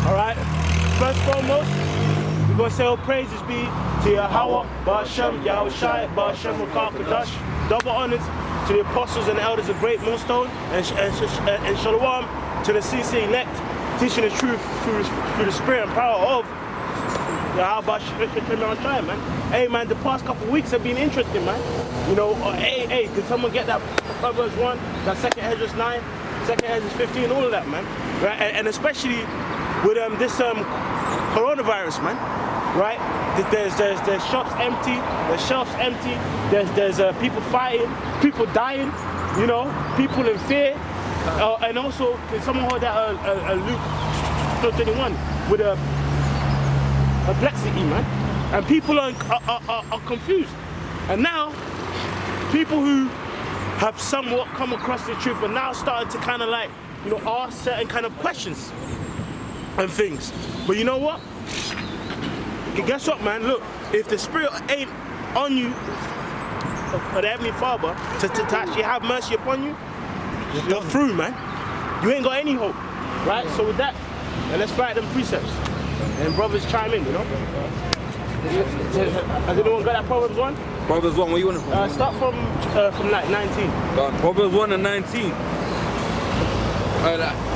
Alright? First and foremost, we're going to say all praises be to Yahweh, Ba'ashem, Yahweh Shai, Ba'ashem, Rakah, Kadash. Double honors to the apostles and elders of Great Millstone, and Shalom to the CC elect, teaching the truth through the spirit and power of Yahweh Shai, man. Hey, man, the past couple of weeks have been interesting, man. You know, hey, did someone get that Proverbs 1, that 2nd Esdras 9, 2nd Esdras 15, all of that, man. Right? And especially with this coronavirus, man. Right? There's shops empty, there's shelves empty, there's people fighting, people dying, you know, people in fear. And also, can someone hold that Luke 21 with a complexity, man? And people are confused. And now, people who have somewhat come across the truth are now starting to kind of like, you know, ask certain kind of questions and things. But you know what? Guess what, man? Look, if the Spirit ain't on you, or the Heavenly Father, to actually have mercy upon you, you're through, man. You ain't got any hope, right? So with that, let's fight them precepts. And brothers chime in, you know? Has anyone got that Proverbs 1? Proverbs 1, what you want it from? Start from like 19. Proverbs 1 and 19.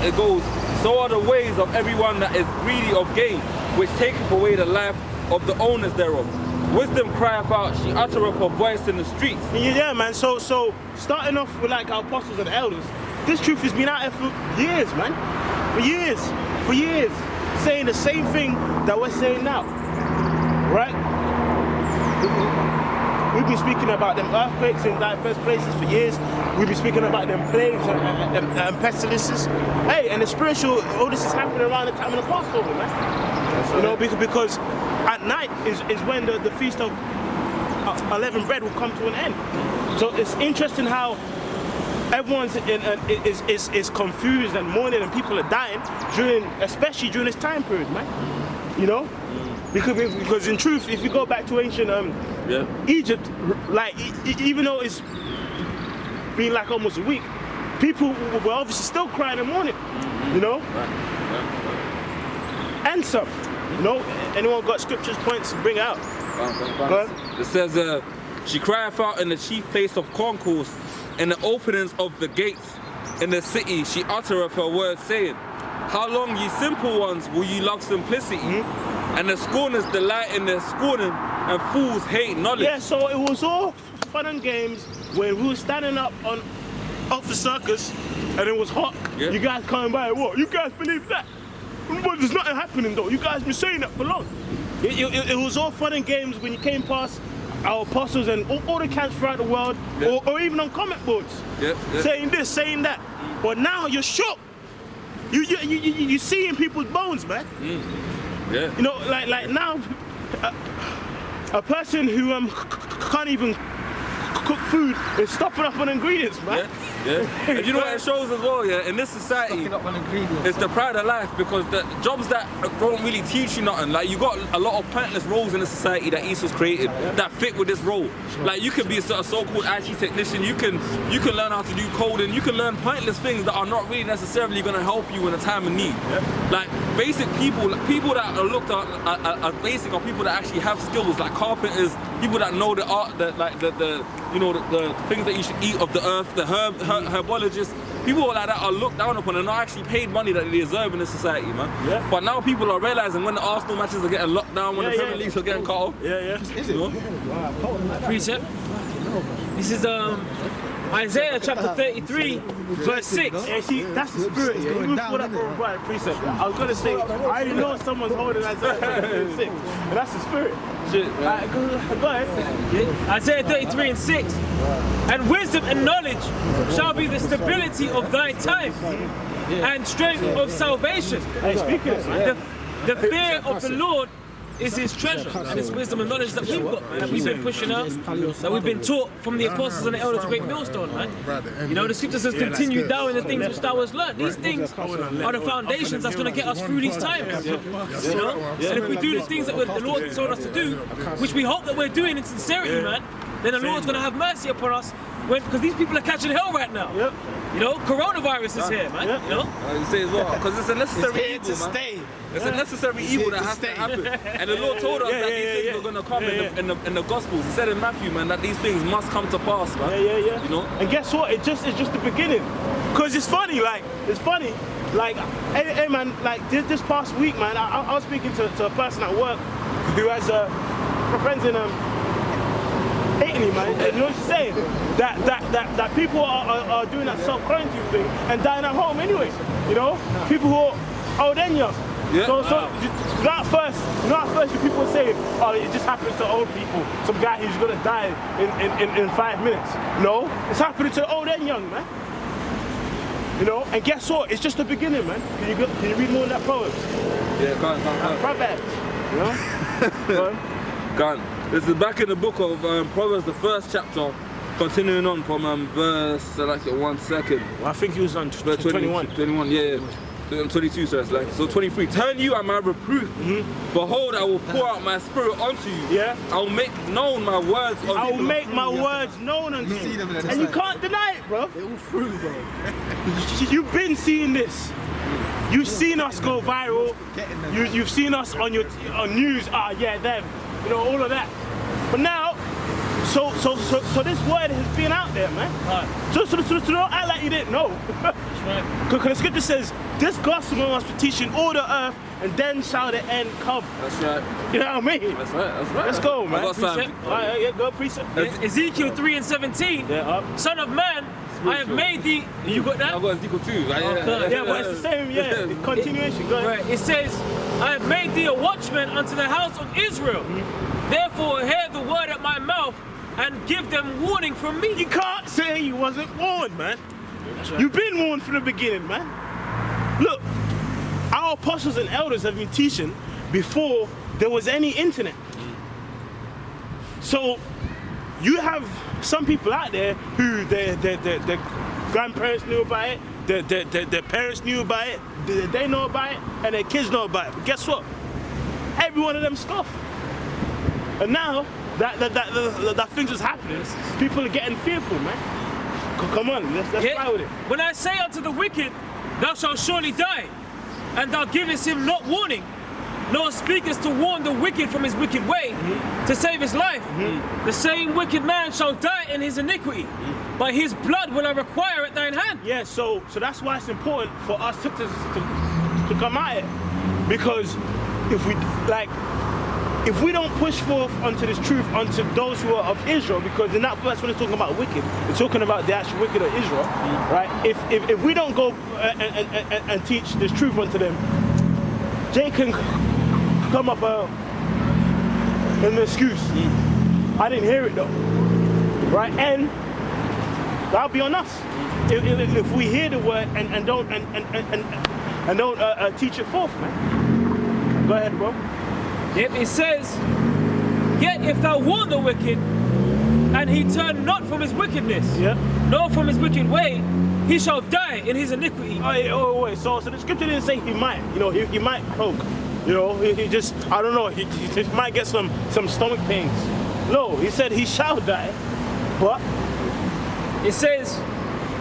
It goes, so are the ways of everyone that is greedy of gain, which taketh away the life of the owners thereof. Wisdom crieth out, she uttereth her voice in the streets. Yeah, man, so starting off with like our apostles and elders, this truth has been out there for years, man. For years. Saying the same thing that we're saying now. Right? We've been speaking about them earthquakes in diverse places for years. We've been speaking about them plagues and pestilences. Hey, and the spiritual, all this is happening around the time of the Passover, man. You know, because at night is when the feast of unleavened bread will come to an end. So it's interesting how everyone's is confused and mourning, and people are dying especially during this time period, man. You know, because in truth, if you go back to ancient Egypt, like even though it's been like almost a week, people were obviously still crying and mourning. You know, and some. You know, anyone got scriptures, points to bring out? Go ahead. It says, she crieth out in the chief place of concourse, in the openings of the gates in the city, she uttereth her words, saying, how long, ye simple ones, will ye love simplicity? And the scorners delight in their scorning, and fools hate knowledge. Yeah, so it was all fun and games when we were standing up off the circus and it was hot. Yeah. You guys coming by, what? You guys believe that? But there's nothing happening though. You guys been saying that for long. It was all fun and games when you came past our apostles and all the camps throughout the world, or even on comment boards, saying this, saying that. But now you're shocked. You seeing people's bones, man. Yeah. You know, like now, a person who can't even cook food is stopping up on ingredients, man. Yeah. And you know what it shows as well, in this society, it's the pride of life, because the jobs that don't really teach you nothing, like you got a lot of pointless roles in the society that Esau's created that fit with this role. Like you can be a so-called IT technician, you can learn how to do coding, you can learn pointless things that are not really necessarily going to help you in a time of need. Like basic people that are looked at as basic are people that actually have skills, like carpenters, people that know the art, the things that you should eat of the earth, the herbologists, people like that are looked down upon and not actually paid money that they deserve in this society, man. Yeah. But now people are realizing when the Arsenal matches are getting locked down, when the Premier Leagues are getting cut off. Is it? Precept. This is Isaiah chapter 33, verse 6. Yeah, see, that's the spirit. Even before that right precept, I was gonna say, I already know someone's holding Isaiah 33 and that's the spirit. Shit. Right, go ahead. Isaiah 33 and 6. And wisdom and knowledge shall be the stability of thy time, and strength of salvation. Hey, speak it, man. The fear of the Lord is his treasure, and it's wisdom and knowledge that we've got, man, that we've been pushing out, that we've been taught from the apostles and the elders of Great Millstone, man. You know, the scripture says, continue thou in the things which thou hast learned. These things are the foundations that's going to get us through these times. You know? And if we do the things that the Lord told us to do, which we hope that we're doing in sincerity, man, then the Lord's going to have mercy upon us because these people are catching hell right now. Yep. You know, coronavirus is here, man. Yep. You know? You say as well, because it's a necessary It's here evil, to man. stay. It's a necessary evil that has to happen. And the Lord told us that these things were going to come in the Gospels. He said in Matthew, man, that these things must come to pass, man. Yeah. You know? And guess what? It's just the beginning. Cause it's funny. Like, hey man, like this past week, man, I was speaking to a person at work who has friends in Italy, man. And you know what I'm saying? That people are doing that self-quarantine thing and dying at home anyway. You know, people who are old and young. Yeah. So not first you people say, oh, it just happens to old people. Some guy who's gonna die in 5 minutes. No, it's happening to old and young, man. You know, and guess what? It's just the beginning, man. Can you read more of that Proverbs? Yeah, go on. Proverbs, you know? Go on. This is back in the book of Proverbs, the first chapter, continuing on from verse, like 1 second. Well, I think he was on Verse 21. 21, yeah. 22, so it's like, so 23. Turn you at my reproof. Behold, I will pour out my spirit unto you. Yeah. I will make known my words unto you. I will make my words known unto you. And you can't deny it, bro. They're all through, bro. You've been seeing this. You've seen us go viral. You've seen us on news. Yeah, them. You know, all of that. But now, so this word has been out there, man. Right. So don't act like you didn't know. That's right. Because the scripture says, this gospel must be teaching all the earth, and then shall the end come. That's right. You know what I mean? That's right. Let's go, man. I got some. Precept. All right, yeah, go precept. Ezekiel 3:17. Yeah, up. Son of man, I have made thee. You got that? I got Ezekiel 2. Right? Okay. Yeah, but it's the same, yeah. Continuation, go ahead. Right. It says, I have made thee a watchman unto the house of Israel. Therefore, hear the word at my mouth and give them warning from me. You can't say you wasn't warned, man. Right. You've been warned from the beginning, man. Look, our apostles and elders have been teaching before there was any internet. So you have some people out there who their grandparents knew about it, their parents knew about it, they know about it, and their kids know about it. But guess what? Every one of them scoff. And now that things is happening, people are getting fearful, man. Come on, let's try with it. When I say unto the wicked, thou shalt surely die, and thou givest him not warning, nor speakest to warn the wicked from his wicked way, to save his life, the same wicked man shall die in his iniquity. By his blood will I require at thine hand. Yeah, so that's why it's important for us to come at it, because if we don't push forth onto this truth unto those who are of Israel, because in that verse when it's talking about wicked, it's talking about the actual wicked of Israel, right? If we don't go and teach this truth unto them, Jay can come up an excuse. I didn't hear it though, right? And that'll be on us if we hear the word and don't teach it forth, man. Go ahead, bro. Yet it says, yet if thou warn the wicked, and he turn not from his wickedness, nor from his wicked way, he shall die in his iniquity. Oh wait, so the scripture didn't say he might, you know, he might croak. You know, he just, I don't know, he just might get some stomach pains. No, he said he shall die, but it says,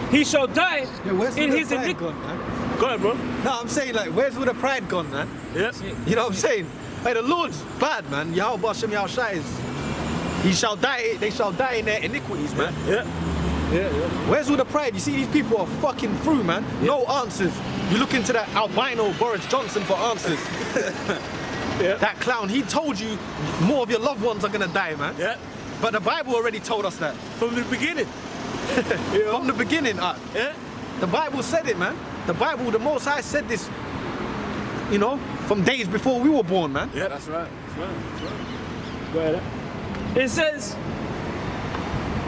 he shall die in his pride iniquity. gone, man? go ahead, bro. No, I'm saying, like, where's all the pride gone, man? Yeah. You know what I'm saying? Hey, the Lord's bad, man. Yahweh Hashem Yahushai is, he shall die, they shall die in their iniquities, man. Yeah. Where's all the pride? You see, these people are fucking through, man. No answers. You look into that albino Boris Johnson for answers. That clown, he told you more of your loved ones are gonna die, man. Yeah. But the Bible already told us that. From the beginning. From the beginning, Yeah. the Bible said it, man. The Bible, the Most High said this, you know, from days before we were born, man. Yeah. That's right. Go ahead. It says,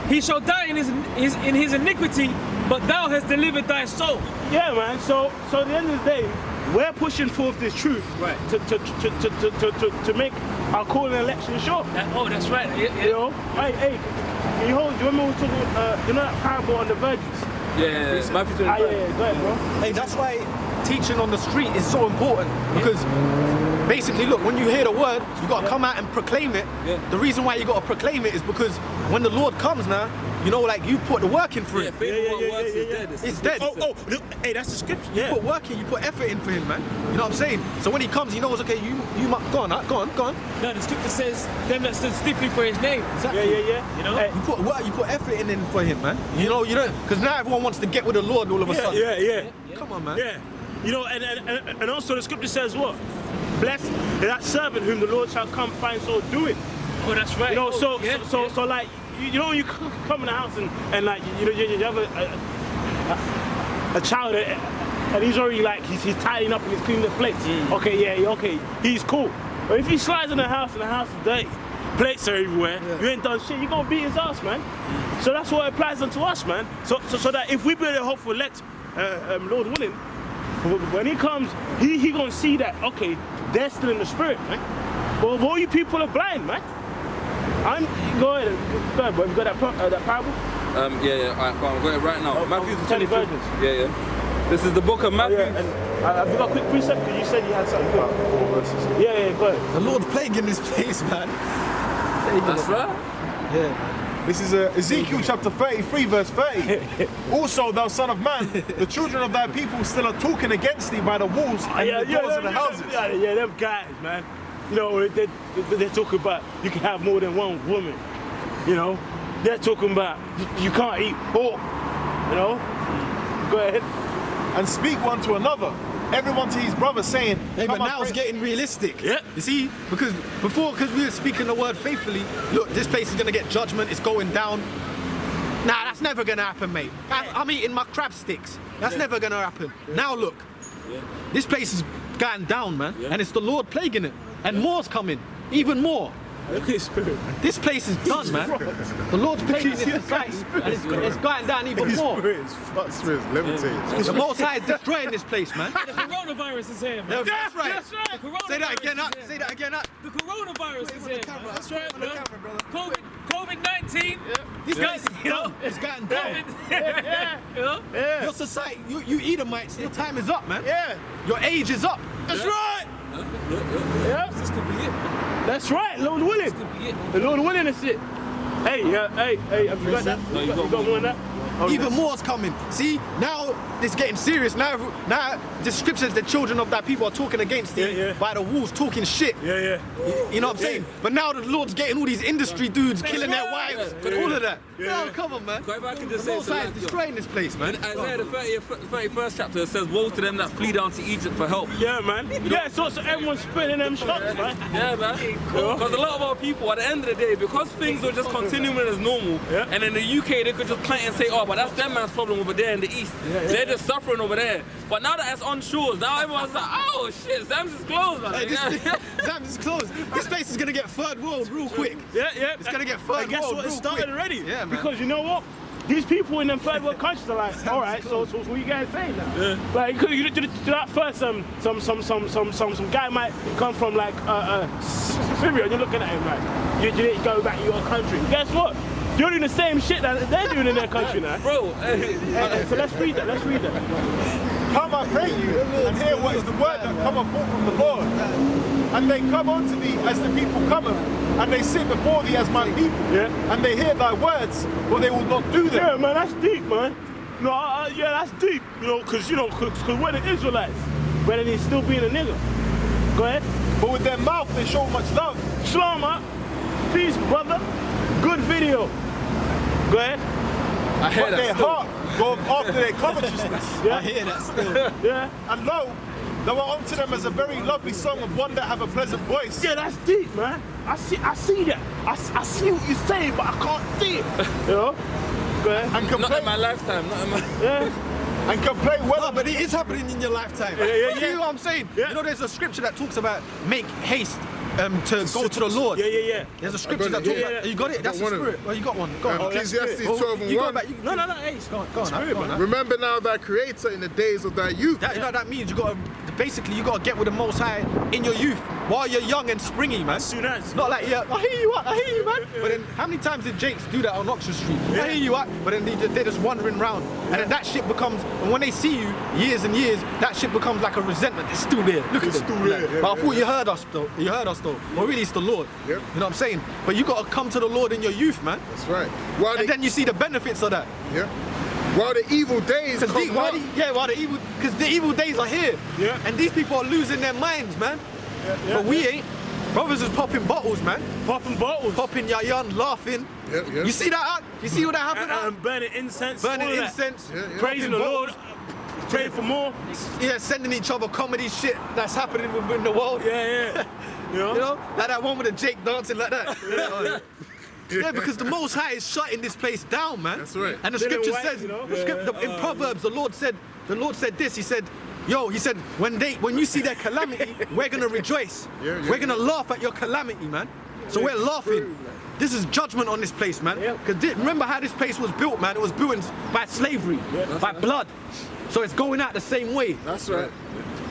he shall die in his iniquity, but thou hast delivered thy soul. Yeah, man. So at the end of the day, we're pushing forth this truth, Right. To make our call and election sure. That's right. You know, hey, can you hold? Do you remember we were talking? You know that parable on the virgins? Yeah. Matthew 25. Yeah. Go ahead, bro. Hey, that's why teaching on the street is so important, because basically, look, when you hear the word, you got to come out and proclaim it. Yeah. The reason why you got to proclaim it is because when the Lord comes now, you know, like you put the work in for Yeah, it. faith without works is dead. It's dead. Oh, look, hey, that's the scripture. You Yeah. put work in, you put effort in for him, man. You know what I'm saying? So when he comes, he knows, okay, you might go on. No, the scripture says them that stood stiffly for his name. Exactly. You know? Hey, You put work, you put effort in for him, man. You know, because now everyone wants to get with the Lord all of a sudden. yeah. Come on, man. Yeah. You know, and also the scripture says what? Blessed is that servant whom the Lord shall come find so doing. Oh, that's right. You know, Oh, so like, you know, when you come in the house and like, you know, you have a child and he's already like, he's tidying up and he's cleaning the plates. Okay, he's cool. But if he slides in the house and the house is dirty, plates are everywhere, you ain't done shit, you're gonna beat his ass, man. So that's what applies unto us, man. So that if we be the hopeful elect, Lord willing, when he comes, he gonna see that, okay, they're still in the spirit, man. But all you people are blind, man. Go ahead, bro. You got that parable? Yeah. Alright, fine. I'm going right now. Oh, Matthew Ten 23. virgins. Yeah. This is the book of Matthew. Yeah, and have you got a quick precept? Because you said you had something good. 4 verses. Yeah, go ahead. The Lord's plaguing this place, man. That's right. Yeah. This is Ezekiel chapter 33, verse 30. Also, thou son of man, the children of thy people still are talking against thee by the walls and the doors of the houses. Yeah, them guys, man. You know, they're talking about you can have more than one woman. You know, they're talking about you can't eat pork. You know, go ahead. And speak one to another, everyone to his brother, saying, Hey, but "Come, I now it's pray." getting realistic. Yeah. You see, because we were speaking the word faithfully, look, this place is gonna get judgment, it's going down. Nah, that's never gonna happen, mate. I'm eating my crab sticks. That's never gonna happen. Now look, this place is going down, man, and it's the Lord plaguing it, and more's coming, even more. Look at his spirit. This place is done, man. The Lord's plaguing this society, and it's going down even His more. spirit is fuck spirit, levitating. The Most High is destroying this place, man. The coronavirus is here, man. That's right. That's right. The coronavirus Say that again, is here. say that again. The coronavirus is here. That's right, bro. COVID-19. This Guys, place is you know, done. It's gotten down. You know? Your society, you Edomites, your time is up, man. Yeah. Your age is up. That's right. Yeah. This could be it. That's right. Lord willing. This could be it. The Lord willing is it. Hey, have you got that? No, you got more than that? Oh, Even more's coming. See, now it's getting serious. Now the scriptures, the children of that people are talking against thee Yeah. by the walls, talking shit. Yeah. You know what I'm saying? But now the Lord's getting all these industry dudes killing their right. wives, Yeah. all of that. Yeah. No, come on, man. If I can just The say Most so High is like, destroying this place, man. in Isaiah the 31st chapter, it says, "Woe to them that flee down to Egypt for help." Yeah, man. Yeah, so everyone's spinning them shots, man. Yeah, man. Because a lot of our people, at the end of the day, because things were just continuing as normal, Yeah. and in the UK they could just plant and say, "Oh, but that's them man's problem over there in the east. They're just suffering over there." But now that it's on shores, now everyone's like, "Oh shit, Sam's is closed, man." Hey, Zam's is closed. This place is gonna get third world real quick. Yeah. It's gonna get third And guess world what? It real started quick. already. Yeah, man. Because you know what? These people in them third world countries are like, all right, so what you guys saying now? Yeah. Like, you at first, some guy might come from like Syria, and you're looking at him like, you need to go back to your country. Guess what? You're doing the same shit that they're doing in their country now. Bro, So let's read that. Come, I pray you, and hear what is the word that cometh forth from the Lord. And they come unto thee as the people cometh, and they sit before thee as my people. Yeah. And they hear thy words, but they will not do them. Yeah, man, that's deep, man. No, yeah, that's deep. You know, because we're the Israelites, but then he's still being a nigga. Go ahead. But with their mouth they show much love. Shalom, man. Peace, brother. Good video. Go ahead. I hear But their that still. heart goeth after their covetousness. Yeah. I hear that still. Yeah. And lo, thou art unto them as a very lovely song of one that have a pleasant voice. Yeah, that's deep, man. I see that. I see what you're saying, but I can't see it. You know? Go ahead. And can Not play, in my lifetime, not in my... Yeah. and can play well. No, but it is happening in your lifetime. Yeah. See what I'm saying? Yeah. You know, there's a scripture that talks about make haste to go to the Lord. Yeah. There's a scripture that got talks it. about. You got it? That's the Got one of spirit. Well, you got one. Go on. Ecclesiastes Oh, 12 and You go 1. back. No, hey. Go on. Spirit, Go on. man. Remember now thy creator in the days of thy youth. That means you got to basically you gotta get with the Most High in your youth while you're young and springy, man. As soon as. Not like, yeah, I hear you, man. But then how many times did Jakes do that on Oxford Street? I hear you, but then they're just wandering around. And then that shit becomes, and when they see you years and years, that shit becomes like a resentment. It's still there. Look at them. still there, yeah, But I thought you heard us though. You heard us though. Well, really, it's the Lord. Yep. You know what I'm saying? But you gotta come to the Lord in your youth, man. That's right. While And then you see the benefits of that. yeah. While the evil days Because come up, the evil days are here. Yeah. And these people are losing their minds, man. But we ain't. Brothers is popping bottles, man. Popping bottles. Popping yayan, laughing. Yeah, yeah. You see that? You see what that happened? And burning incense. Burning all that. incense. Yeah, yeah. Praising the Popping Lord. Praying for more. Yeah, sending each other comedy shit that's happening within the world. Yeah. You know? You know? Like that one with the Jake dancing like that. Yeah, because the Most High is shutting this place down, man. That's right. And the Little scripture white, says, you know? in Proverbs, the Lord said this. He said, when you see their calamity, we're gonna rejoice. Yeah. We're gonna laugh at your calamity, man. So we're laughing. This is judgment on this place, man. Because remember how this place was built, man? It was built by slavery, by blood. So it's going out the same way. that's right.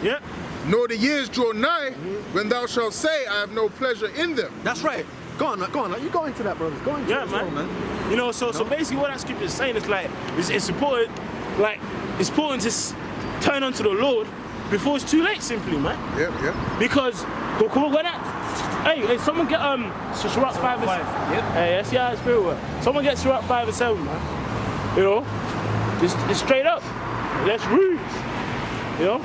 Yeah. Nor the years draw nigh when thou shalt say, I have no pleasure in them. That's right. Go on. You go into that, brothers. Go into it Yeah, as well, man. You know, so basically what that scripture is saying is like, it's important, to turn onto the Lord before it's too late, simply, man. Yeah. Because when hey, someone get Sirach 5 and 7. Hey, that's how it's spirit work. Someone get Sirach 5 and 7, man. You know, just straight up. That's rude. You know.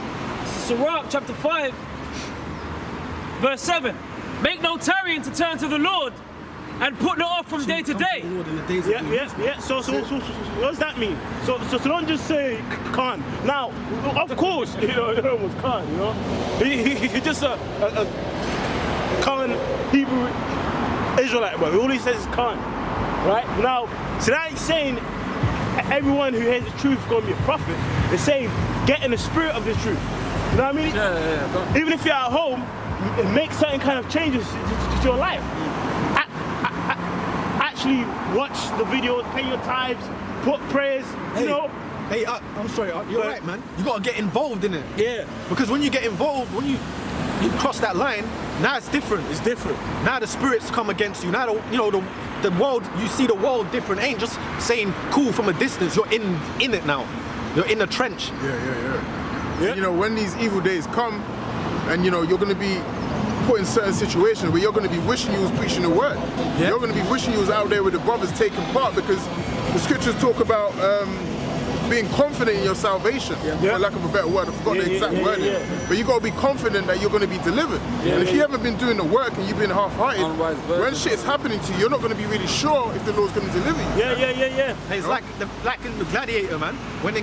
Sirach chapter 5, verse 7. Make no tarrying to turn to the Lord and put not off from day to day. Yeah. So what does that mean? So don't just say Khan. Now, of course, it was Khan. You know, he's just a common Hebrew Israelite, but all he says is Khan. Right now, so that ain't saying everyone who hears the truth is going to be a prophet. It's saying get in the spirit of the truth. You know what I mean? Yeah. Even if you're at home, make certain kind of changes to your life. Actually watch the videos, pay your tithes, put prayers, you know. Hey, I'm sorry, you're right, man. You gotta get involved in it. Yeah. Because when you get involved, when you cross that line, now it's different. It's different. Now the spirits come against you. Now the world, you see the world different. It ain't just saying cool from a distance. You're in it now. You're in the trench. Yeah. You know, when these evil days come, and you know, you're going to be put in certain situations where you're going to be wishing you was preaching the word. Yeah. You're going to be wishing you was out there with the brothers taking part, because the scriptures talk about being confident in your salvation, for lack of a better word. I forgot the exact word. But you got to be confident that you're going to be delivered. And if you haven't been doing the work and you've been half-hearted, when shit's happening to you, you're not going to be really sure if the Lord's going to deliver you. Yeah. It's like in the Gladiator, man. When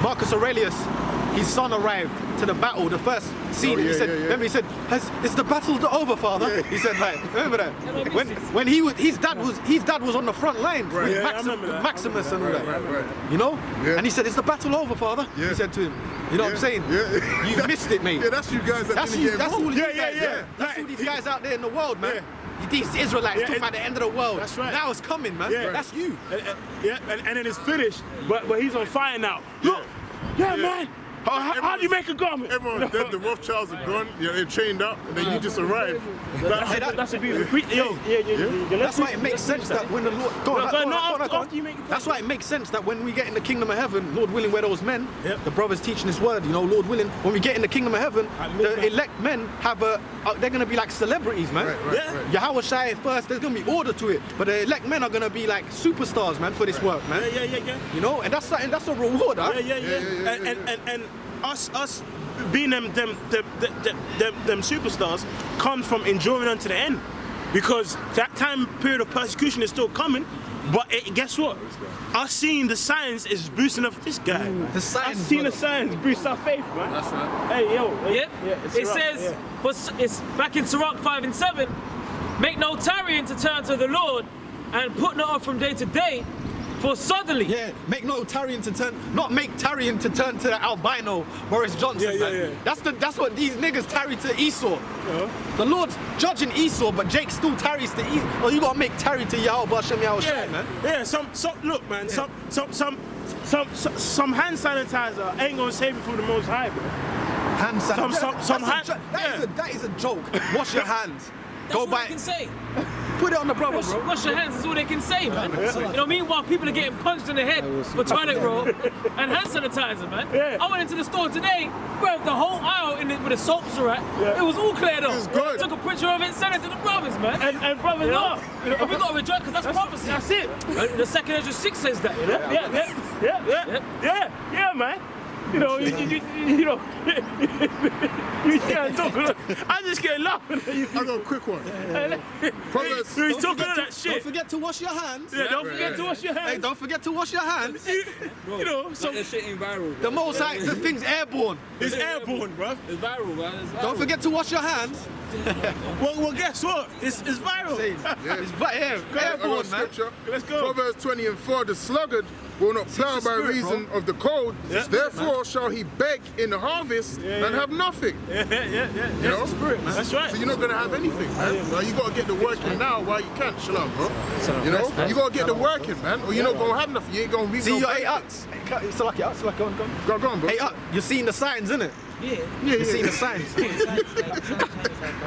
Marcus Aurelius, his son arrived to the battle, the first scene, and he said, remember he said, is the battle over, father? Yeah. He said, like, remember that? When his dad was on the front line with Maximus and all that. Right. You know? Yeah. And he said, is the battle over, father? Yeah. He said to him. You know what I'm saying? Yeah. You missed it, mate. Yeah, that's you guys that That's didn't get all involved. these guys. That's all these guys out there in the world, man. These Israelites talking about the end of the world. That's right. Now it's coming, man. Yeah. That's you. And then it's finished, but he's on fire now. Look, man. How do you make a garment? Everyone's dead, the Rothschilds are gone, they're chained up, and then you just arrive. That's a beautiful. That's why it makes sense that when the Lord go on. After you make the That's why it makes sense that when we get in the kingdom of heaven, Lord willing, where those men, Yep. the brothers teaching His word, Lord willing, when we get in the kingdom of heaven, the elect men they're gonna be like celebrities, man. Right. Yahweh Shai first, there's gonna be order to it, but the elect men are gonna be like superstars, man, for this work, man. Yeah. You know, and that's a reward, huh? And us being them superstars come from enduring unto the end, because that time period of persecution is still coming. But guess what? Us seeing the signs is boosting up this guy. The signs, us seeing the brother. signs boosts our faith, man. That's right. Hey, yo. It says, it's back in Sirach 5 and 7, make no tarrying to turn to the Lord and put not off from day to day, for suddenly. Yeah, make tarrying to turn to the albino Boris Johnson, man. That's what these niggas tarry to Esau. The Lord's judging Esau, but Jake still tarries to Esau. Well, you gotta make tarry to Yahweh Hashem Yahweh Shai, man. Yeah, look, man. Some some hand sanitizer ain't gonna save you from the Most High, bro. Hand sanitizer. That is a joke. Wash your hands. That's Go all buy they can say. Put it on the brother, bro. Wash your hands is all they can say, man. You know, meanwhile, people are getting punched in the head for toilet roll and hand sanitizer, man. Yeah. I went into the store today, bro, the whole aisle where the soaps are at, it was all cleared up. It's good. Took a picture of it, sent it to the brothers, man. And brothers, You know? love. And we got to rejoice because that's prophecy. That's it. The second Ezra 6 says that, you know? Yeah, man. You know, you know, you can't talk. I just get laughing at you. I got a quick one. Proverbs. He's talking all that Don't shit. forget to wash your hands. Yeah, don't forget to wash your Hey, hands. don't forget to wash your hands. You know, so Like, this shit ain't viral. The most the thing's airborne. it's airborne, bro. It's viral, man. It's viral. Don't forget to wash your hands. Well, guess what? It's viral. It's I got airborne, man. scripture. Let's go. Proverbs 20:4. The sluggard will not plow the by spirit, reason of the cold. Yeah. Therefore shall he beg in the harvest and have nothing. Yeah. You know? That's right. So you're not gonna have anything, man. Like, you gotta get the work in now while you can. Shalom, bro. You know? You gotta get the work in, man. Or you're not gonna have nothing. You ain't gonna reap See no your benefit. 8 ups. It's like it. It's like go on. Go on, bro. 8 up. You're seeing the signs, innit? Yeah. You're seeing the signs.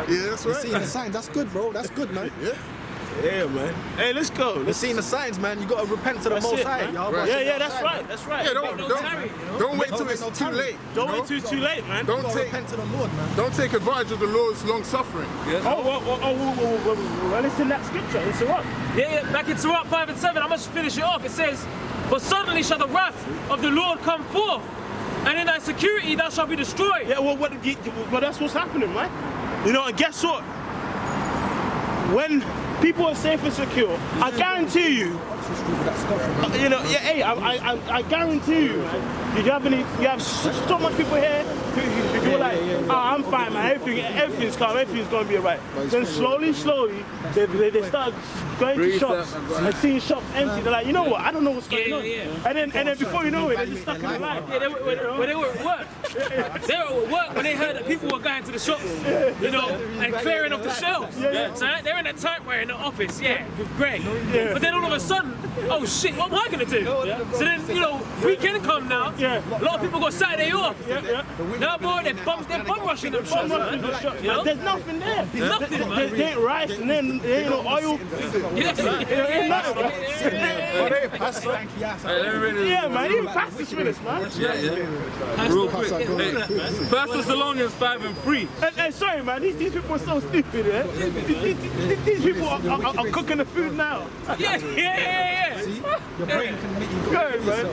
Yeah, that's You're right. seeing the signs. That's good, bro. That's good, man. Yeah, man. Hey, let's go. You're seeing the signs, man. You gotta repent to the That's Most it, High. man. Y'all. Right. Yeah, that's right. That's right. Yeah, Don't tarry, you know? don't wait till Don't it's make no too tarry. late. Don't you know? wait too late, man. Don't Gotta take repent to the Lord, man. don't take advantage of the Lord's long suffering. Well, it's in that scripture. It's a rock. Yeah, back in Sirach 5 and 7, I must finish it off. It says, "For suddenly shall the wrath of the Lord come forth, and in thy security thou shalt be destroyed." Yeah, well, that's what's happening, man. You know, and guess what? When people are safe and secure, I guarantee you. You know, yeah, hey, I guarantee you, man. You have so much people here who are like, oh, I'm fine, man. Everything's calm. Everything's gonna be alright. Then slowly, they start going to shops and seeing shops empty. They're like, you know what? I don't know what's going on. And then before you know it, they're just stuck in the line. Yeah, when they were at work. They were at work when they heard that people were going to the shops, you know, and clearing off the shelves. So they're in a typewriter in the office, with Greg. But then all of a sudden, oh shit, what am I gonna do? So then, you know, weekend come now. A lot of people got Saturday off. Now, boy, they're bum rushing them shops, man. You know? There's nothing there. There's nothing, man. There ain't rice and then there ain't no oil. Ain't nothing. Yeah, man. Even pastor's finished, man. Real quick. Hey, 1 Thessalonians 5 and 3. Hey, sorry, man. These people are so stupid, eh? These people are cooking the food now. Yeah. Your brain can make you Go ahead, man.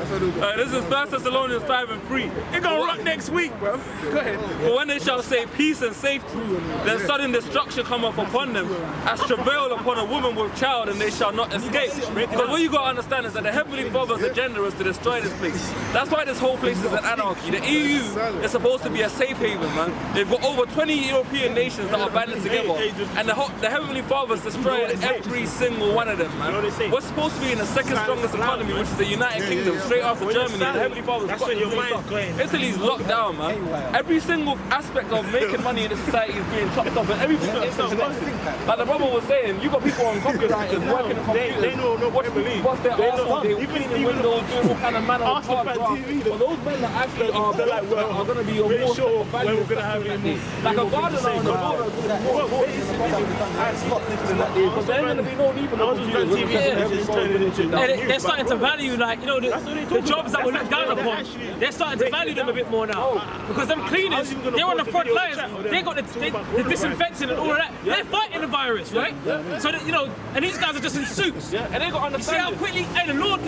This is 1 Thessalonians 5 and 3. It's gonna rock next week, bro. Go ahead. For when they shall say peace and safety, then sudden destruction cometh upon them, as travail upon a woman with child, and they shall not escape. Because what you gotta understand is that the Heavenly Father's agenda is to destroy this place. That's why this whole place is an anarchy. The EU is supposed to be a safe haven, man. They've got over 20 European nations that are banded together, and the Heavenly Father's destroying every single one of them, man. We're supposed to be in the second strongest economy, which is the United Kingdom, straight after Germany. The Heavenly Father's That's got when them your things mind's up. going. Italy's locked down, man. Every single aspect of making money in the society is being chopped off, and everything is like the brother was saying, you got people on computers working on computers. They know nobody believe. What's their They arse know- on? They even- cleaning even windows, doing all kind of manner of Arsenal hard fan graft. TV, But those men that actually are They're like, well, are going to be your we're more sure valuable when we're gonna have like any more. like a gardener on the road. Because there ain't going to be no need for no Arsenal fan computers. TV is turning into They're starting to value, like, you know, the jobs that were looked down upon. They're starting to value them a bit more now. Because them cleaners, they're on the front lines. They got the disinfectant and all of that. They're fighting the virus, right? So that, you know, and these guys are just in suits. And they got to You see how understand. quickly, hey, the Lord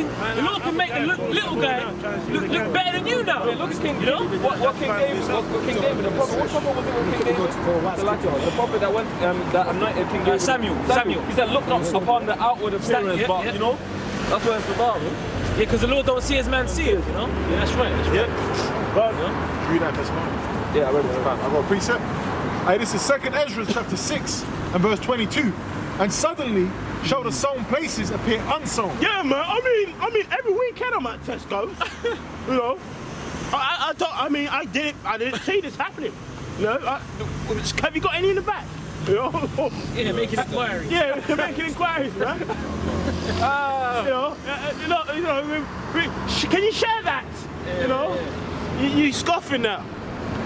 can make the little guy look better than you now. Look at King, You know? what King David, the prophet, what prophet was it with King David? The prophet that went, that anointed King David. Samuel. He said, look not upon the outward appearance, Yeah, but yeah. you know, that's what it's about. Yeah, because the Lord don't see as man see it, you know? Yeah, that's right. Read that testimony. Yeah, I read it. I got a precept. This is 2nd Ezra chapter 6 and verse 22. And suddenly shall the sown places appear unsown. Yeah, man. I mean, every weekend I'm at Tesco's. You know, I didn't see this happening. You know, have you got any in the back? You know? Yeah, making inquiries. Yeah, they're making inquiries, man. Can you share that? You know, you scoffing now.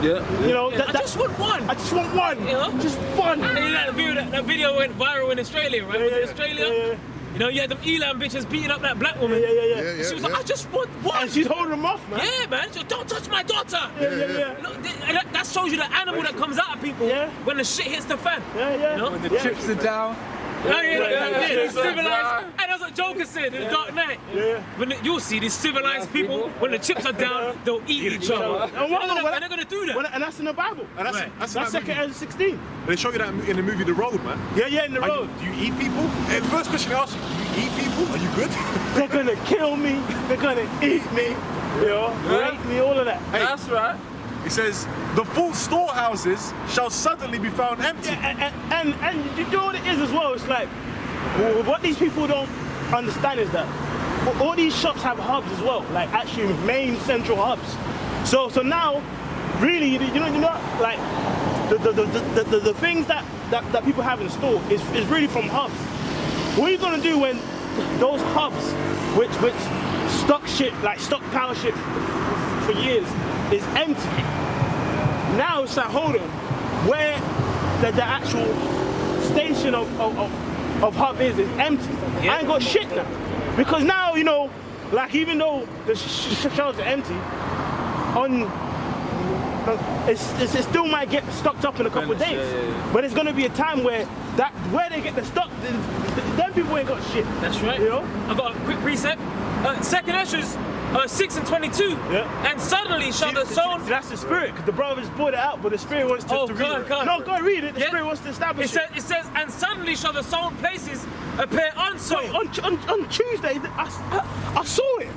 Yeah. You know, I just want one. I just want one. You know? Just one. You know, that video went viral in Australia, right? Was it Australia? Yeah. You know, you had them Elam bitches beating up that black woman. Yeah. She was like, I just want one. And she's holding them off, man. Yeah, man. She was, don't touch my daughter. Yeah. Look, that shows you the animal that comes out of people when the shit hits the fan. Yeah. You know? When the chips are down. These civilized, and that's what Joker said in the Dark Knight. Yeah. When you'll see these civilized people, when the chips are down, they'll eat each other. And they're gonna do that. And that's in the Bible. And that's in that Second movie. Ezra 16. They show you that in the movie The Road, man. Yeah, in the Are road. Do you eat people? And the first question they ask you, do you eat people? Are you good? They're gonna kill me. They're gonna eat me. You know, rape me, all of that. That's right. It says, the full storehouses shall suddenly be found empty. And you know what it is as well? It's like, what these people don't understand is that all these shops have hubs as well, like actually main central hubs. So now, really, you know, like the things that people have in store is really from hubs. What are you gonna do when those hubs, which stockpile shit for years, is empty? Now it's like, hold on, where the actual station of hub is empty. Yeah. I ain't got shit now. Because now, you know, like even though the shelves are empty, it still might get stocked up in a couple of days. Yeah. But it's gonna be a time where they get the stock, them people ain't got shit. That's right. You know? I got a quick precept. Second Esdras 6:22. Yeah. And suddenly shall the soul. That's the spirit, because the brothers brought it out, but the spirit wants to read it. go on. No, go and read it. The Yeah. spirit wants to establish it. It says, and suddenly shall the sown places appear unsown. Wait, on Tuesday, I saw it.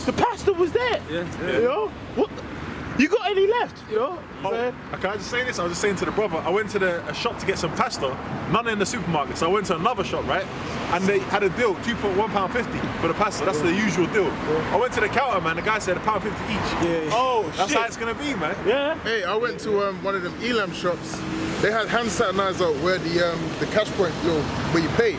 The pastor was there. Yeah. You know? What? You got any left? You know? Oh, can I just say this? I was just saying to the brother, I went to a shop to get some pasta, none in the supermarket, so I went to another shop, right? And they had a deal, £1.50 for the pasta, that's the usual deal. I went to the counter, man, the guy said £1.50 each. Yeah. Oh, That's shit. how it's gonna be, man. Yeah? Hey, I went to one of them Elam shops. They had hand sanitizer where the cash point, where you pay.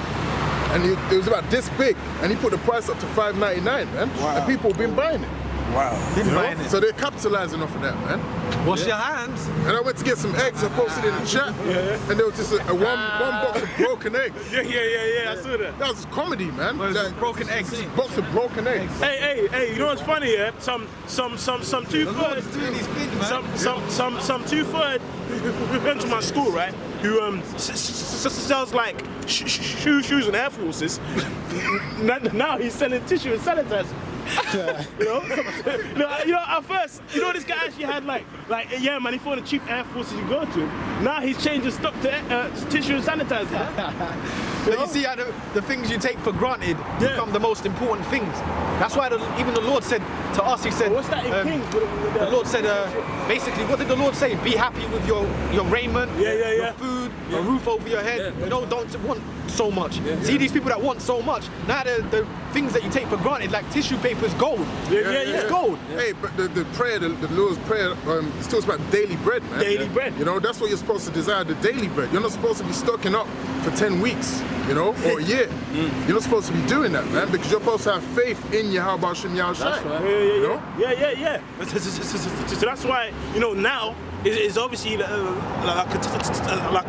And it was about this big, and he put the price up to $5.99, man. Wow. And people have been buying it. Wow. Been You know? buying it. So they're capitalizing off of that, man. Wash your hands. And I went to get some eggs, I posted in the chat, and there was just a one box of broken eggs. Yeah, I saw that. That was comedy, man. Well, Like, broken eggs. box of broken eggs. Hey, you know what's funny, yeah? Some two-third, Doing these things, man. some two-third who went to my school, right? Who sells like shoes and Air Forces. Now he's selling tissue and sanitizer. You know, at first, you know, this guy actually had like, yeah, man, he found the cheap Air Forces you go to. Now he's changed his stock to tissue and sanitizer. But you see how the things you take for granted become the most important things. That's why even the Lord said to us, he said, What's that in Kings? the Lord said, basically, what did the Lord say? Be happy with your raiment, your food, a roof over your head. Yeah. You know, don't want so much. See these people that want so much. Now the things that you take for granted, like tissue paper, is gold. It's gold. Hey, but the prayer, the Lord's prayer, it talks about daily bread, man. Daily bread. You know, that's what you're supposed to desire, the daily bread. You're not supposed to be stocking up for 10 weeks, you know, or a year. You're not supposed to be doing that, man, because you're supposed to have faith in Yahweh Shem Yahushai. That's right. You know? Yeah. So that's why, you know, now is obviously like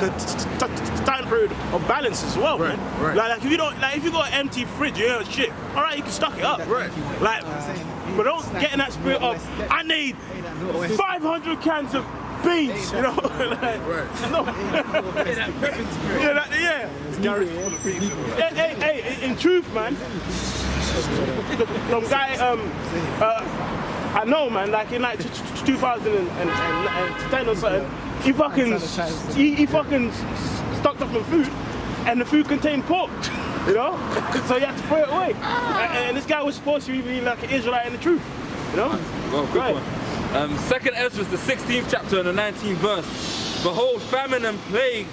a time period of balance as well, Right, man. right. Like if you got an empty fridge, you know, shit. All right, you can stock it up. Right. Like, but don't get in that spirit of I need 500 cans of beans, you know. Like, Right. no. Hey, in truth, man. Some guy, I know, man. Like in like 2010 or something, he fucking stocked up on food, and the food contained pork. You know, so you have to throw it away. And this guy was supposed to be like an Israelite in the truth. You know. Well, quick one. Second Ezra, the 16th chapter and the 19th verse. Behold, famine and plague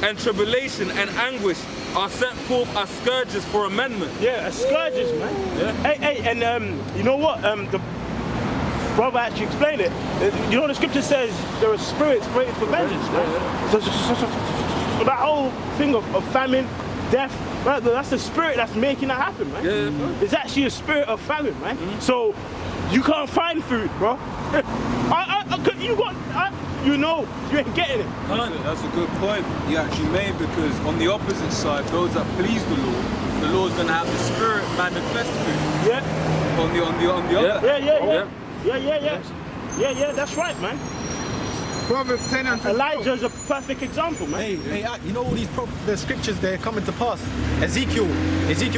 and tribulation and anguish are sent forth as scourges for amendment. Yeah, as scourges, man. Yeah. Hey, and you know what? The brother actually explained it. You know the scripture says there are spirits created for vengeance, man. that whole thing of famine, death, right, that's the spirit that's making that happen, man. Yeah. It's actually a spirit of famine, man. So you can't find food, bro. You know, you ain't getting it. That's a good point you actually made, because on the opposite side, those that please the Lord's going to have the spirit manifest through. Yeah. On the other. Yeah, that's right, man. Proverbs 10 and 12. Elijah's a perfect example, man. Hey, you know all these the scriptures, they're coming to pass. Ezekiel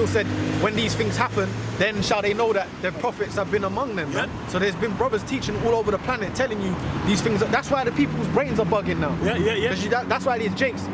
said, when these things happen, then shall they know that the prophets have been among them, man. So there's been brothers teaching all over the planet telling you these things. That's why the people's brains are bugging now. Yeah. That's why these jakes